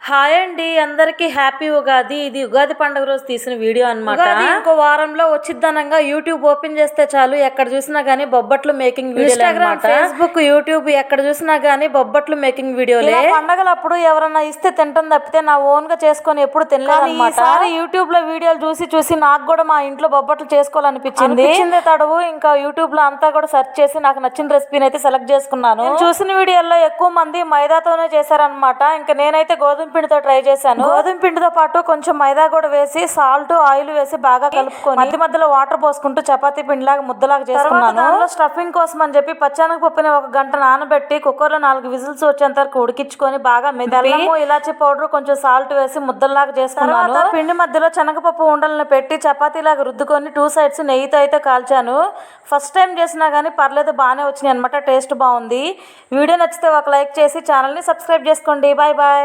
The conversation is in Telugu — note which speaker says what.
Speaker 1: హాయ్ అండి, అందరికీ హ్యాపీ ఉగాది. ఇది ఉగాది పండుగ రోజు తీసిన వీడియో అన్నమాట. ఇంకో వారంలో వచ్చిద్దనంగా యూట్యూబ్ ఓపెన్ చేస్తే చాలు ఎక్కడ చూసినా గానీ బొబ్బట్లు making video, Instagram, Facebook, YouTube ఎక్కడ చూసినా గానీ బొబ్బట్లు మేకింగ్ వీడియోలే. పండగలప్పుడు ఎవరన్నా ఇస్తే తింటాం తప్పితే నా ఓన్ గా చేసుకొని ఎప్పుడు తినలేదు. ఈసారి యూట్యూబ్ లో వీడియోలు చూసి నాకు కూడా మా ఇంట్లో బొబ్బట్లు చేసుకోవాలనిపించింది. తడవు ఇంకా యూట్యూబ్ లో అంతా కూడా సెర్చ్ చేసి నాకు నచ్చిన రెసిపీని అయితే సెలెక్ట్ చేసుకున్నాను. చూసిన వీడియోల్లో ఎక్కువ మంది మైదాతోనే చేశారనమాట. ఇంకా నేనైతే గోధుమ పిండితో ట్రై చేశాను. గోధుమ పిండితో పాటు కొంచెం మైదా కూడా వేసి సాల్ట్, ఆయిల్ వేసి బాగా కలుపుకొని మధ్యలో వాటర్ పోసుకుంటూ చపాతీ పిండిలాగా ముద్దలాగా చేసుకున్నాను. దానిలో స్టఫింగ్ కోసం అని చెప్పి పచ్చెనగపప్పుని 1 గంట నానబెట్టి కుక్కర్ లో 4 విజిల్స్ వచ్చేంత వరకు ఉడికించుకొని బాగా బెల్లము, ఇలాచి పౌడర్, కొంచెం సాల్ట్ వేసి ముద్దలాగా చేసుకున్నాను. పిండి మధ్యలో శనగపప్పు ఉండలను పెట్టి చపాతీలాగా రుద్దుకొని 2 సైడ్స్ నెయ్యితో అయితే కాల్చాను. ఫస్ట్ టైం చేసినా కానీ పర్లేదు, బాగానే వచ్చినాయి అనమాట. టేస్ట్ బాగుంది. వీడియో నచ్చితే ఒక లైక్ చేసి ఛానల్ని సబ్స్క్రైబ్ చేసుకోండి. Bye bye.